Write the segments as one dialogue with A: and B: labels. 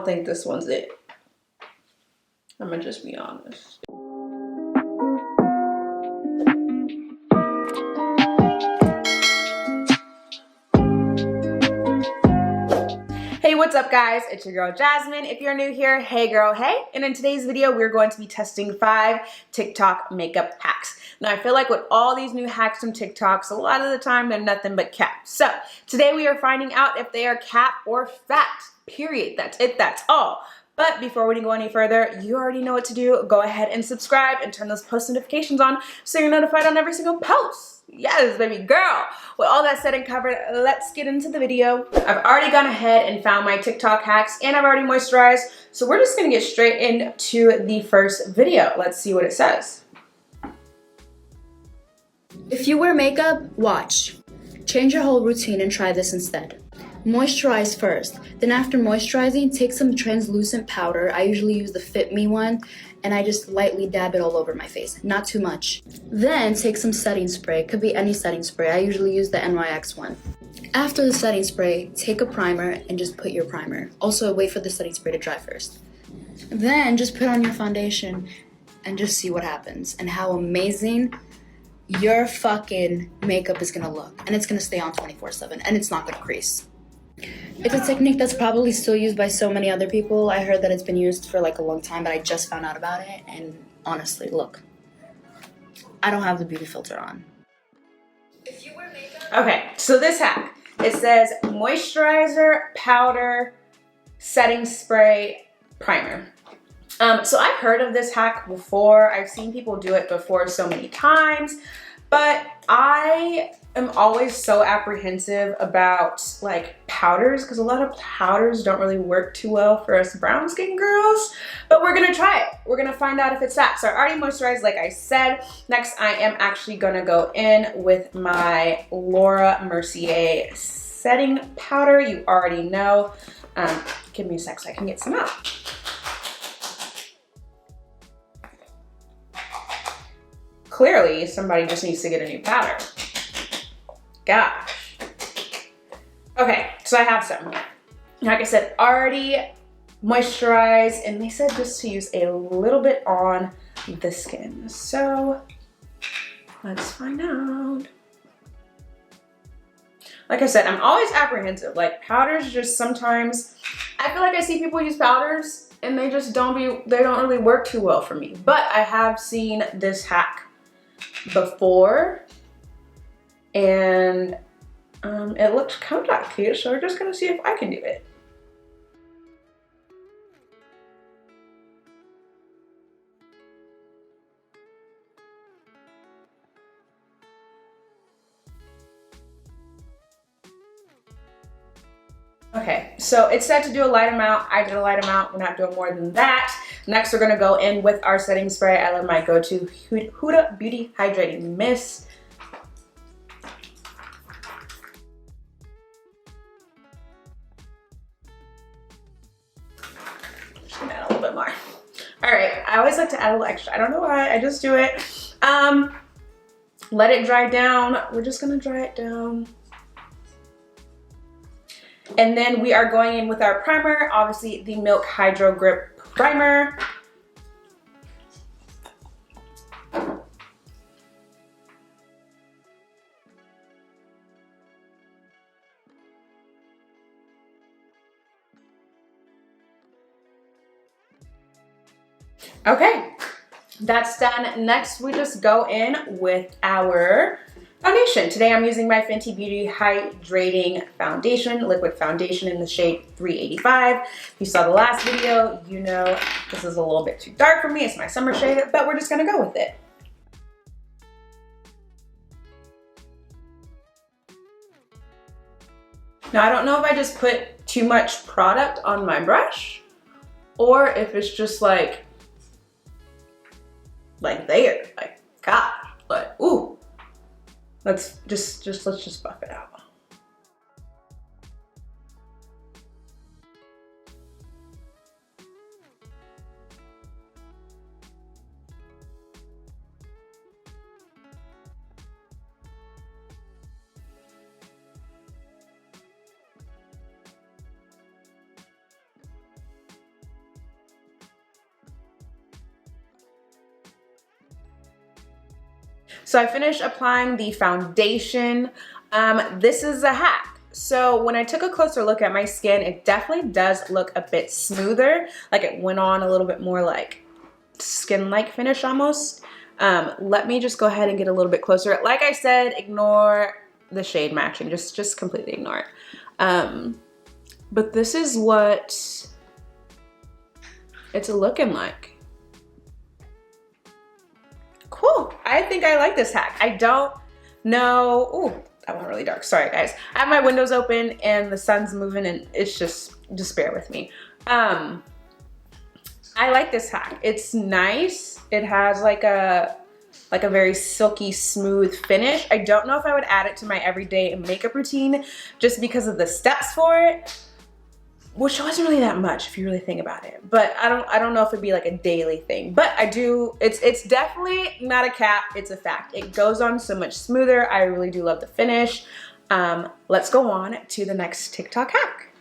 A: don't think this one's it. I'm gonna just be honest. Hey, what's up guys? It's your girl Jasmine. If you're new here, hey girl, hey. And in today's video, we're going to be testing 5 TikTok makeup hacks. Now I feel like with all these new hacks from TikToks, a lot of the time they're nothing but cap. So today we are finding out if they are cap or fact, period. That's it, that's all. But before we go any further, you already know what to do. Go ahead and subscribe and turn those post notifications on so you're notified on every single post. Yes, baby girl. With all that said and covered, let's get into the video. I've already gone ahead and found my TikTok hacks and I've already moisturized. So we're just gonna get straight into the first video. Let's see what it says.
B: If you wear makeup, watch. Change your whole routine and try this instead. Moisturize first. Then after moisturizing, take some translucent powder. I usually use the Fit Me one, and I just lightly dab it all over my face, not too much. Then take some setting spray. It could be any setting spray. I usually use the NYX one. After the setting spray, take a primer and just put your primer. Also, wait for the setting spray to dry first. Then just put on your foundation and just see what happens and how amazing your fucking makeup is gonna look. And it's gonna stay on 24/7 and it's not gonna crease. It's a technique that's probably still used by so many other people. I heard that it's been used for like a long time, but I just found out about it. And honestly, look, I don't have the beauty filter on.
A: Okay, so this hack, it says moisturizer, powder, setting spray, primer. So I've heard of this hack before. I've seen people do it before so many times, but I am always so apprehensive about like powders because a lot of powders don't really work too well for us brown skin girls, but we're gonna try it. We're gonna find out if it's that. So I already moisturized, like I said. Next, I am actually gonna go in with my Laura Mercier setting powder. You already know. Give me a sec so I can get some out. Clearly, somebody just needs to get a new powder. Gosh. Okay, so I have some. Like I said, already moisturized, and they said just to use a little bit on the skin. So let's find out. Like I said, I'm always apprehensive. Like powders just sometimes, I feel like I see people use powders and they just don't really work too well for me. But I have seen this hack before and it looked kind of cute, so we're just gonna see if I can do it. Okay, so it said to do a light amount. I did a light amount. We're not doing more than that. Next, we're gonna go in with our setting spray. I love my go-to Huda Beauty Hydrating Mist. Just gonna add a little bit more. All right, I always like to add a little extra. I don't know why, I just do it. Let it dry down. We're just gonna dry it down. And then we are going in with our primer, obviously the Milk Hydro Grip Primer. Okay, that's done. Next, we just go in with our foundation. Today I'm using my Fenty Beauty Hydrating Foundation, liquid foundation in the shade 385. If you saw the last video, you know this is a little bit too dark for me. It's my summer shade, but we're just gonna go with it. Now I don't know if I just put too much product on my brush or if it's just like there, like God, but ooh. Let's just buff it out. So I finished applying the foundation. This is a hack. So when I took a closer look at my skin, it definitely does look a bit smoother. Like it went on a little bit more like skin-like finish almost. Let me just go ahead and get a little bit closer. Like I said, ignore the shade matching. Just completely ignore it. But this is what it's looking like. Cool. I think I like this hack. I don't know. Ooh, that went really dark. Sorry, guys. I have my windows open and the sun's moving and it's just bear with me. I like this hack. It's nice. It has like a very silky smooth finish. I don't know if I would add it to my everyday makeup routine just because of the steps for it, which wasn't really that much if you really think about it. But I don't know if it'd be like a daily thing. But I do, it's definitely not a cap, it's a fact. It goes on so much smoother. I really do love the finish. Let's go on to the next TikTok hack.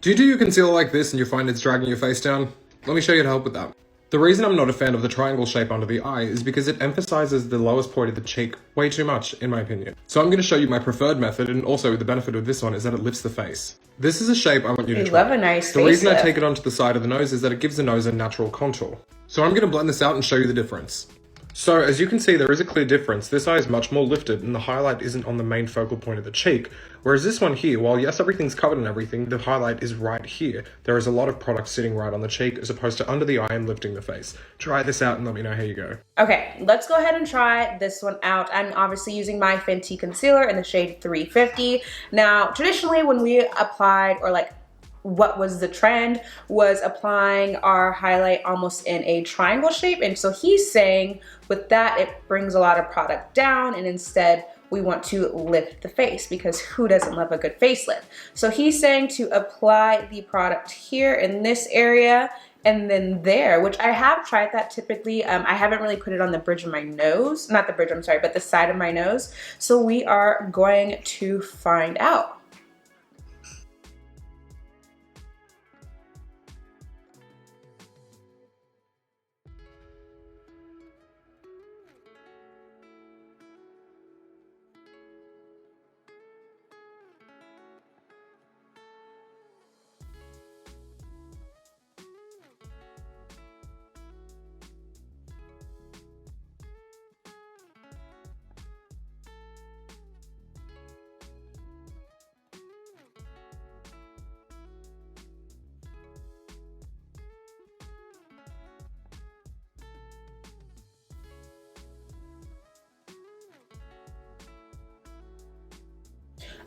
C: Do you do your concealer like this and you find it's dragging your face down? Let me show you how to help with that. The reason I'm not a fan of the triangle shape under the eye is because it emphasizes the lowest point of the cheek way too much, in my opinion. So I'm going to show you my preferred method, and also the benefit of this one is that it lifts the face. This is a shape I want you to try.
A: I love a nice
C: The reason I
A: facelift.
C: take it onto the side of the nose is that it gives the nose a natural contour. So I'm going to blend this out and show you the difference. So as you can see, there is a clear difference. This eye is much more lifted and the highlight isn't on the main focal point of the cheek. Whereas this one here, while yes, everything's covered and everything, the highlight is right here. There is a lot of product sitting right on the cheek as opposed to under the eye and lifting the face. Try this out and let me know how you go.
A: Okay, let's go ahead and try this one out. I'm obviously using my Fenty concealer in the shade 350. Now, traditionally when we applied, or like what was the trend, was applying our highlight almost in a triangle shape. And so he's saying with that, it brings a lot of product down and instead we want to lift the face, because who doesn't love a good facelift? So he's saying to apply the product here in this area and then there, which I have tried that typically. I haven't really put it on the bridge of my nose, not the bridge, I'm sorry, but the side of my nose. So we are going to find out.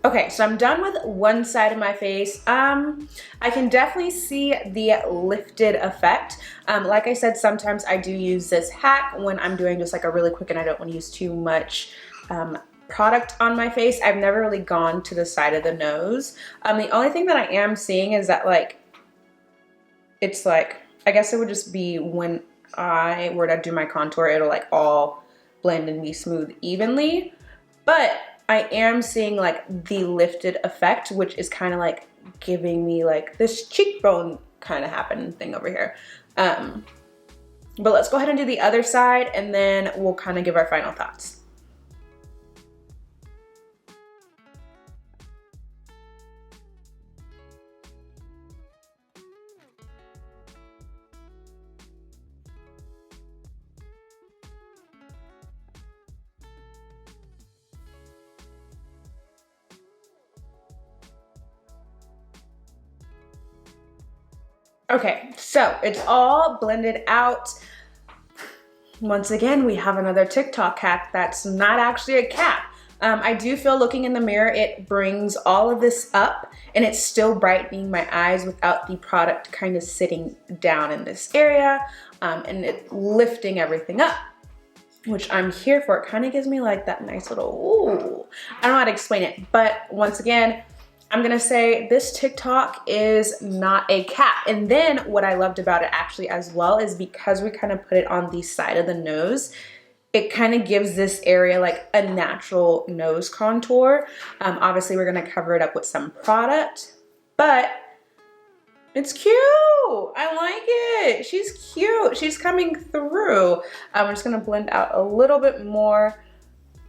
A: Okay, so I'm done with one side of my face. I can definitely see the lifted effect. Like I said, sometimes I do use this hack when I'm doing just like a really quick and I don't want to use too much product on my face. I've never really gone to the side of the nose. The only thing that I am seeing is that like, it's like, I guess it would just be when I were to do my contour, it'll like all blend and be smooth evenly. But I am seeing like the lifted effect, which is kind of like giving me like this cheekbone kind of happening thing over here. But let's go ahead and do the other side and then we'll kind of give our final thoughts. Okay, so it's all blended out. Once again, we have another TikTok hack that's not actually a cap. I do feel looking in the mirror, it brings all of this up and it's still brightening my eyes without the product kind of sitting down in this area and it lifting everything up, which I'm here for. It kind of gives me like that nice little, ooh. I don't know how to explain it, but once again, I'm gonna say this TikTok is not a cap. And then what I loved about it actually as well is because we kind of put it on the side of the nose, it kind of gives this area like a natural nose contour. Obviously we're gonna cover it up with some product, but It's cute. I like it. She's cute. She's coming through. I'm just gonna blend out a little bit more.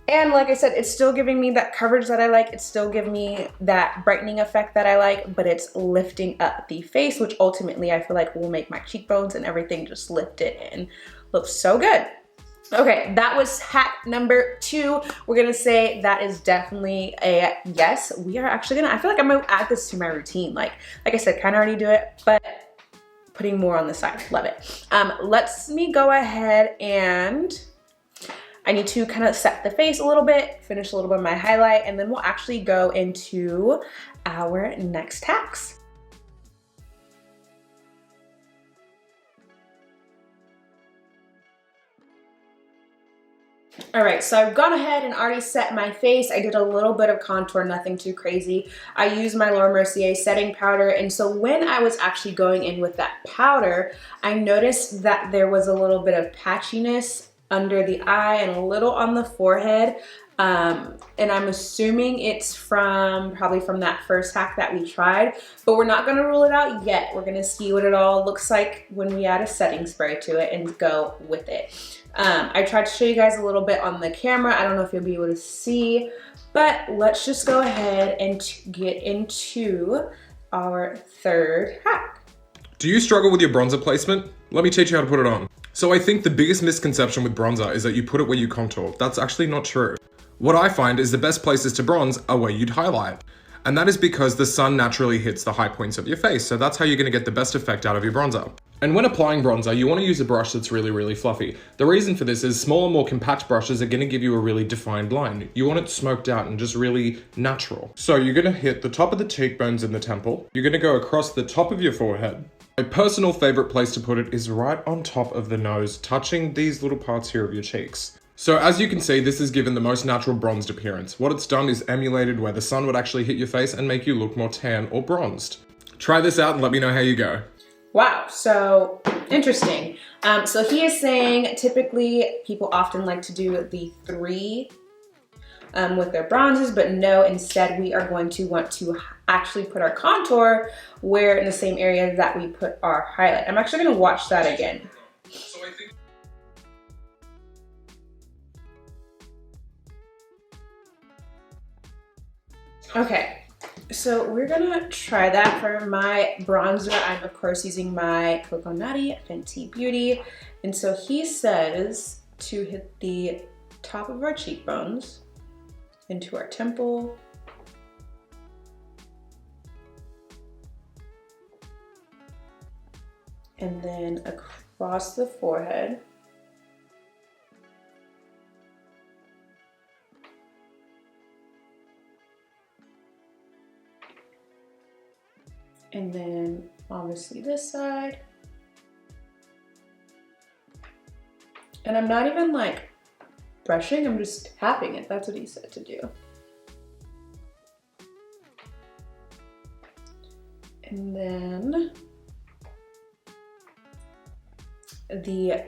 A: And like I said, it's still giving me that coverage that I like. It's still giving me that brightening effect that I like, but it's lifting up the face, which ultimately I feel like will make my cheekbones and everything just lift it in. Looks so good. Okay, that was hack number 2. We're gonna say that is definitely a yes. We are actually gonna, I feel like I'm gonna add this to my routine. Like I said, kind of already do it, but putting more on the side, love it. Let's me go ahead and I need to kind of set the face a little bit, finish a little bit of my highlight, and then we'll actually go into our next hacks. All right, so I've gone ahead and already set my face. I did a little bit of contour, nothing too crazy. I used my Mercier setting powder, and so when I was actually going in with that powder, I noticed that there was a little bit of patchiness under the eye and a little on the forehead. And I'm assuming it's probably from that first hack that we tried, but we're not gonna rule it out yet. We're gonna see what it all looks like when we add a setting spray to it and go with it. I tried to show you guys a little bit on the camera. I don't know if you'll be able to see, but let's just go ahead and get into our third hack.
C: Do you struggle with your bronzer placement? Let me teach you how to put it on. So I think the biggest misconception with bronzer is that you put it where you contour. That's actually not true. What I find is the best places to bronze are where you'd highlight. And that is because the sun naturally hits the high points of your face, so that's how you're gonna get the best effect out of your bronzer. And when applying bronzer, you wanna use a brush that's really, really fluffy. The reason for this is smaller, more compact brushes are gonna give you a really defined line. You want it smoked out and just really natural. So you're gonna hit the top of the cheekbones and the temple. You're gonna go across the top of your forehead. My personal favorite place to put it is right on top of the nose, touching these little parts here of your cheeks. So as you can see, this is given the most natural bronzed appearance. What it's done is emulated where the sun would actually hit your face and make you look more tan or bronzed. Try this out and let me know how you go.
A: Wow, so interesting. So he is saying typically people often like to do the 3 with their bronzes, but no, instead we are going to want to actually put our contour where in the same area that we put our highlight. I'm actually gonna watch that again. Okay, so we're gonna try that for my bronzer. I'm of course using my Coco Nutty Fenty Beauty. And so he says to hit the top of our cheekbones, into our temple, and then across the forehead. And then obviously this side. And I'm not even like brushing, I'm just tapping it. That's what he said to do. And then the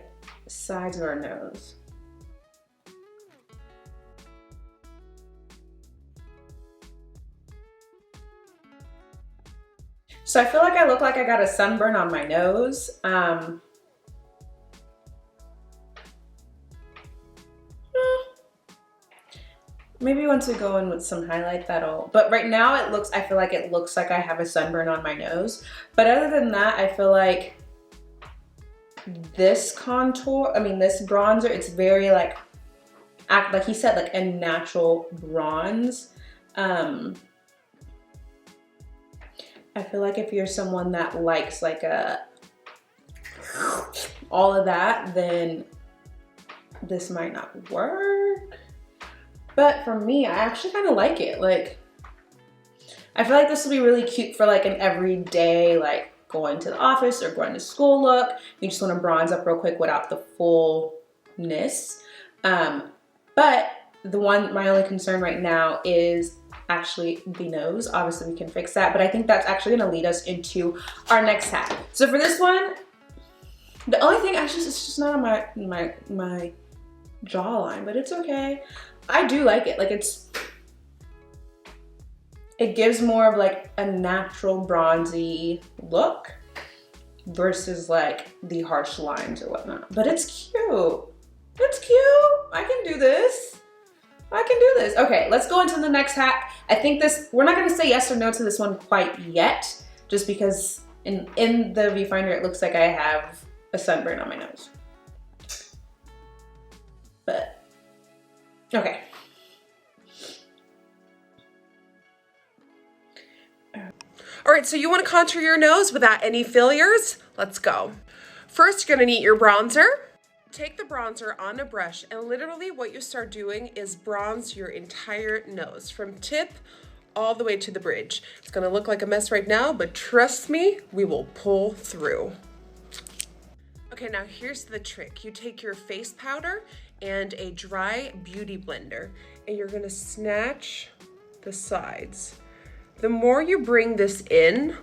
A: sides of our nose. So I feel like I look like I got a sunburn on my nose. Maybe once we go in with some highlight that'll, but right now I feel like it looks like I have a sunburn on my nose. But other than that, I feel like this contour, this bronzer, it's very like he said, like a natural bronze. I feel like if you're someone that likes like all of that, then this might not work. But for me, I actually kind of like it. Like, I feel like this will be really cute for like an everyday, like going to the office or going to school look. You just want to bronze up real quick without the fullness. But my only concern right now is actually the nose. Obviously we can fix that, but I think that's actually gonna lead us into our next hack. So for this one, the only thing, it's just not on my jawline, but it's okay. I do like it. Like it gives more of like a natural bronzy look versus like the harsh lines or whatnot. But it's cute. It's cute. I can do this. I can do this. Okay, let's go into the next hack. I think this, we're not gonna say yes or no to this one quite yet, just because in the viewfinder it looks like I have a sunburn on my nose. But, okay.
D: All right, so you want to contour your nose without any failures? Let's go. First, you're gonna need your bronzer. Take the bronzer on a brush, and literally what you start doing is bronze your entire nose from tip all the way to the bridge. It's gonna look like a mess right now, but trust me, we will pull through. Okay, now here's the trick. You take your face powder and a dry beauty blender, and you're gonna snatch the sides. The more you bring this in,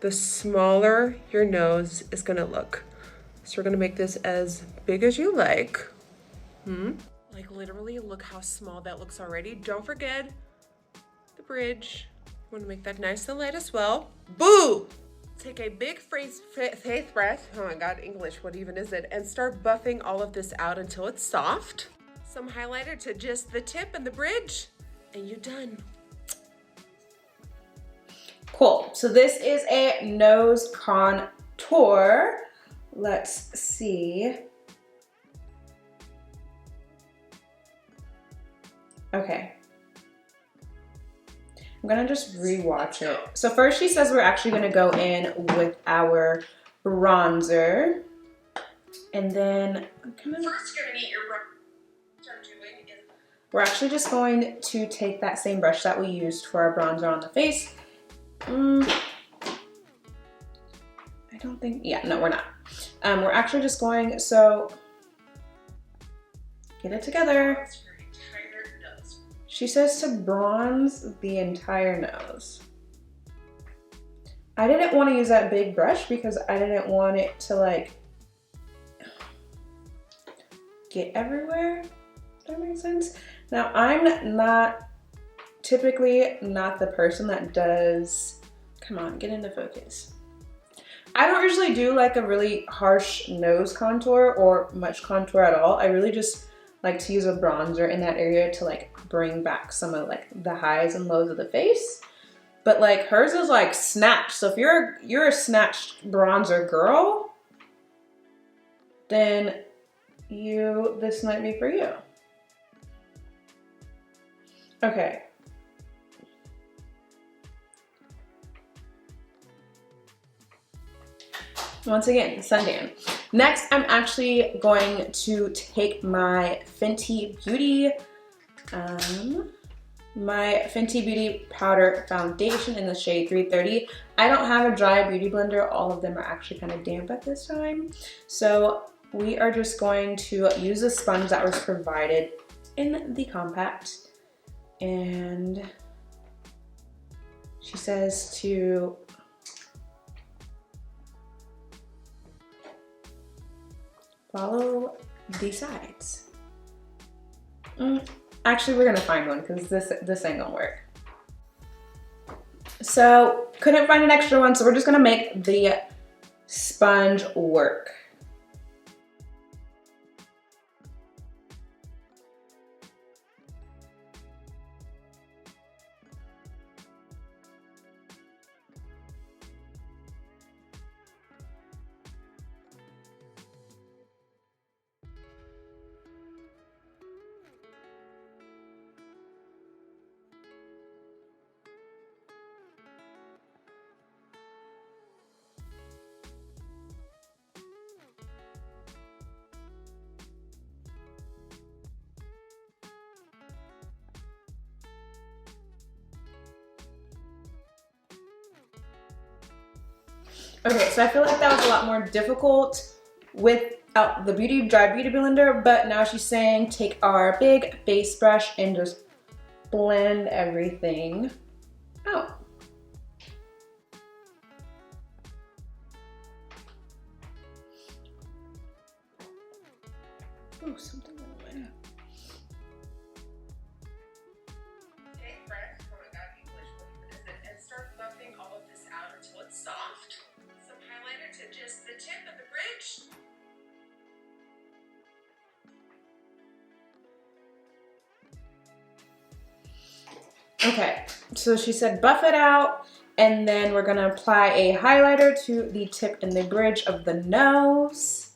D: the smaller your nose is gonna look. So we're gonna make this as big as you like. Like literally, look how small that looks already. Don't forget the bridge. You wanna make that nice and light as well. Boo! Take a big face brush, oh my God, English, what even is it? And start buffing all of this out until it's soft. Some highlighter to just the tip and the bridge, and you're done.
A: Cool, so this is a nose contour. Let's see. Okay. I'm gonna just re-watch it. So first she says we're actually gonna go in with our bronzer. And then
D: First, you're gonna need your bronzer.
A: We're actually just going to take that same brush that we used for our bronzer on the face. I don't think, yeah, no, we're not. We're actually just going, so get it together. She says to bronze the entire nose. I didn't want to use that big brush because I didn't want it to like get everywhere. Does that make sense? Now I'm not typically not the person that does, come on, get into focus. I don't usually do like a really harsh nose contour or much contour at all. I really just like to use a bronzer in that area to like bring back some of like the highs and lows of the face. But like hers is like snatched. So if you're a snatched bronzer girl, then this might be for you. Okay. Once again, suntan. Next, I'm actually going to take my Fenty Beauty, powder foundation in the shade 330. I don't have a dry beauty blender. All of them are actually kind of damp at this time. So we are just going to use the sponge that was provided in the compact. And she says to follow the sides. Actually, we're gonna find one because this ain't gonna work. So couldn't find an extra one, so we're just gonna make the sponge work. Okay, so I feel like that was a lot more difficult without the dry beauty blender, but now she's saying take our big face brush and just blend everything out. Oh, something went away. Okay, so she said buff it out, and then we're gonna apply a highlighter to the tip and the bridge of the nose.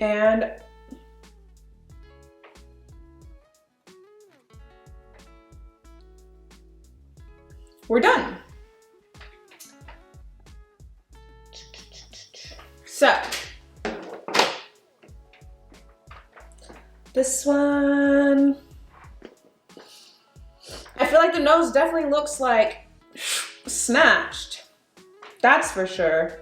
A: And we're done. So, this one, I feel like the nose definitely looks like snatched. That's for sure.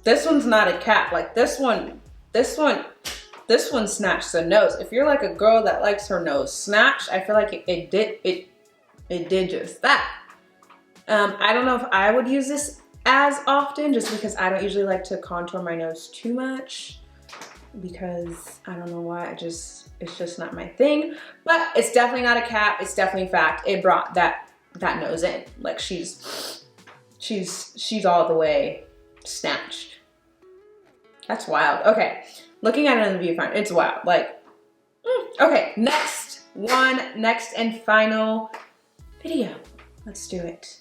A: This one's not a cap. Like this one snatched the nose. If you're like a girl that likes her nose snatched, I feel like it did just that. I don't know if I would use this as often, just because I don't usually like to contour my nose too much, because I don't know why, it's just not my thing. But it's definitely not a cap, it's definitely fact. It brought that nose in. Like she's all the way snatched. That's wild. Okay, looking at it in the viewfinder, it's wild. Like, okay, next and final video. Let's do it.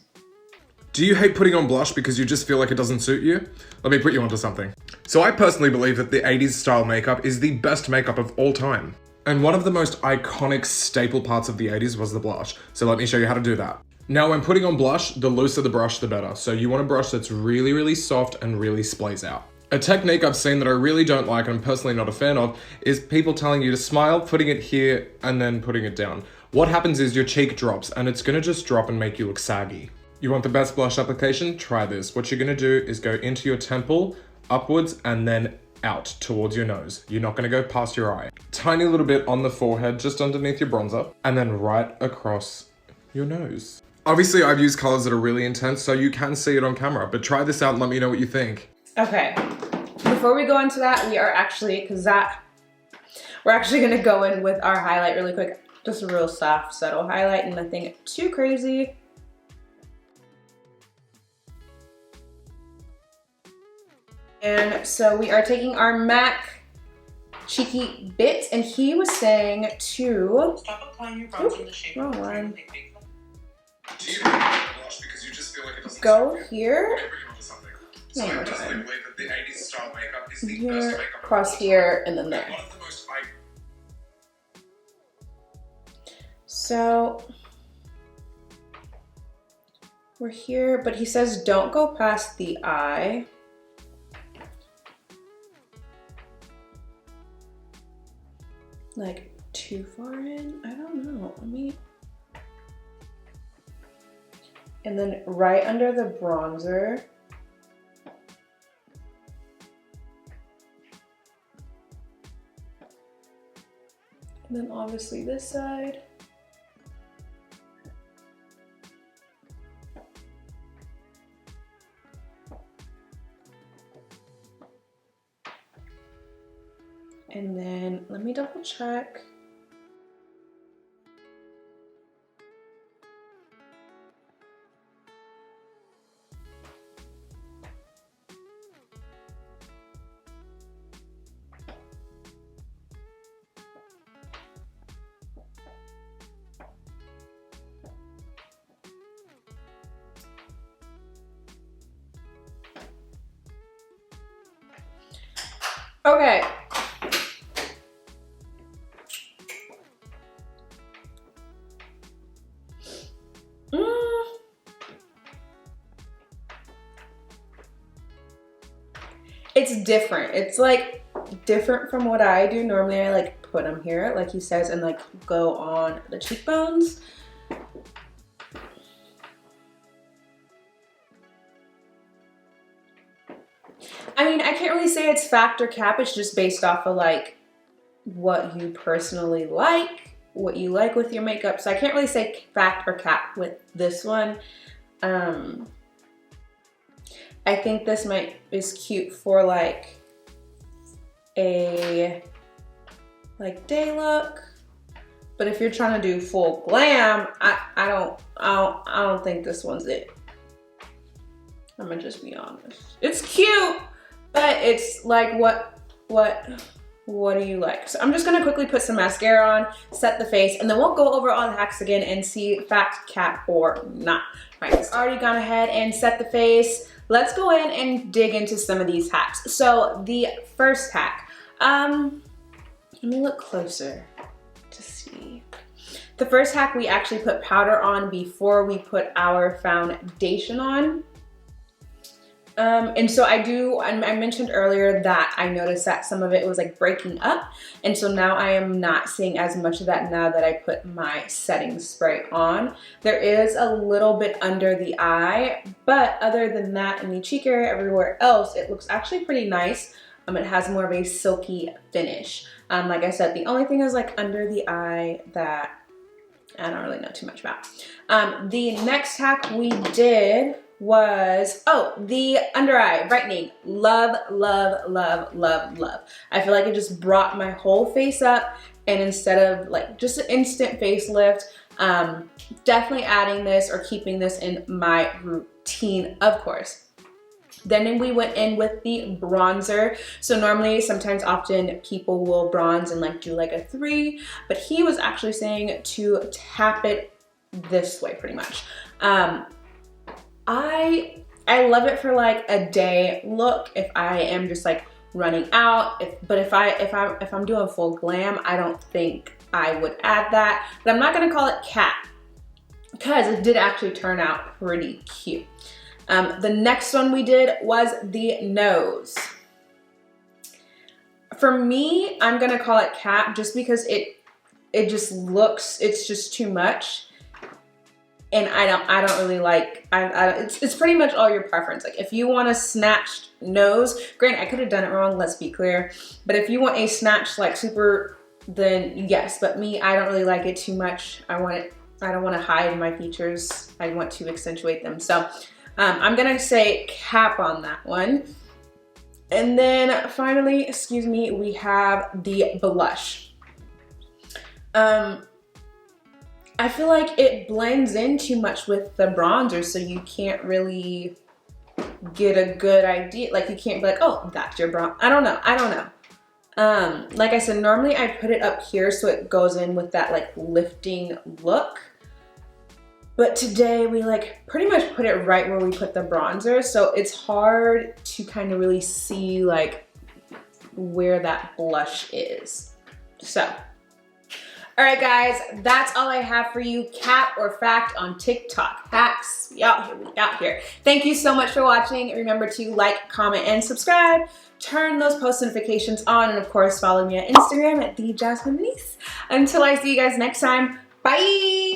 C: Do you hate putting on blush because you just feel like it doesn't suit you? Let me put you onto something. So I personally believe that the 80s style makeup is the best makeup of all time. And one of the most iconic staple parts of the 80s was the blush. So let me show you how to do that. Now when putting on blush, the looser the brush, the better. So you want a brush that's really, really soft and really splays out. A technique I've seen that I really don't like, and I'm personally not a fan of, is people telling you to smile, putting it here, and then putting it down. What happens is your cheek drops, and it's gonna just drop and make you look saggy. You want the best blush application? Try this. What you're gonna do is go into your temple, upwards, and then out towards your nose. You're not gonna go past your eye. Tiny little bit on the forehead, just underneath your bronzer, and then right across your nose. Obviously, I've used colors that are really intense, so you can see it on camera, but try this out and let me know what you think.
A: Okay, before we go into that, we're actually gonna go in with our highlight really quick. Just a real soft, subtle highlight, and nothing too crazy. And so we are taking our MAC Cheeky Bit, and he was saying to... Stop applying your bronzer in the shape. Wrong one.
C: Do you blush because you just feel like it doesn't
A: go here.
C: So I personally believe that the 80s style makeup is the
A: here,
C: best makeup
A: across here, and then there.
C: One of the most
A: So we're here, but he says don't go past the eye. Like too far in? I don't know. Let me... And then right under the bronzer. And then obviously this side. And then let me double check. Okay. It's different. It's like different from what I do. Normally I like put them here, like he says, and like go on the cheekbones. I mean, I can't really say it's fact or cap. It's just based off of like what you personally like, what you like with your makeup. So I can't really say fact or cap with this one. I think this is cute for like a day look, but if you're trying to do full glam, I don't think this one's it. I'm gonna just be honest. It's cute, but it's like what do you like? So I'm just gonna quickly put some mascara on, set the face, and then we'll go over all the hacks again and see fact, cap, or not. All right, so already gone ahead and set the face. Let's go in and dig into some of these hacks. So the first hack, let me look closer to see. The first hack, we actually put powder on before we put our foundation on. And so I mentioned earlier that I noticed that some of it was like breaking up. And so now I am not seeing as much of that now that I put my setting spray on. There is a little bit under the eye, but other than that, in the cheek area, everywhere else, it looks actually pretty nice. It has more of a silky finish. Like I said, the only thing is like under the eye that I don't really know too much about. The next hack we did was, the under eye brightening. Love, love, love, love, love. I feel like it just brought my whole face up, and instead of like just an instant facelift, definitely adding this or keeping this in my routine, of course. Then we went in with the bronzer. So normally, sometimes, often people will bronze and like do like a 3, but he was actually saying to tap it this way pretty much. I love it for like a day look if I am just like running out. But if I'm doing full glam, I don't think I would add that. But I'm not gonna call it cat because it did actually turn out pretty cute. The next one we did was the nose. For me, I'm gonna call it cat just because it just looks, it's just too much. And I don't really like, it's pretty much all your preference. Like if you want a snatched nose, granted I could have done it wrong, let's be clear. But if you want a snatched like super, then yes. But me, I don't really like it too much. I don't want to hide my features. I want to accentuate them. So I'm gonna say cap on that one. And then finally, excuse me, we have the blush. I feel like it blends in too much with the bronzer, so you can't really get a good idea. Like you can't be like, oh, that's your bronzer. I don't know. Like I said, normally I put it up here so it goes in with that like lifting look. But today we like pretty much put it right where we put the bronzer, so it's hard to kind of really see like where that blush is. So. All right, guys, that's all I have for you. Cap or fact on TikTok. Hacks, we out here. Thank you so much for watching. Remember to like, comment, and subscribe. Turn those post notifications on, and of course, follow me on Instagram at Jazmine Denise. Until I see you guys next time, bye.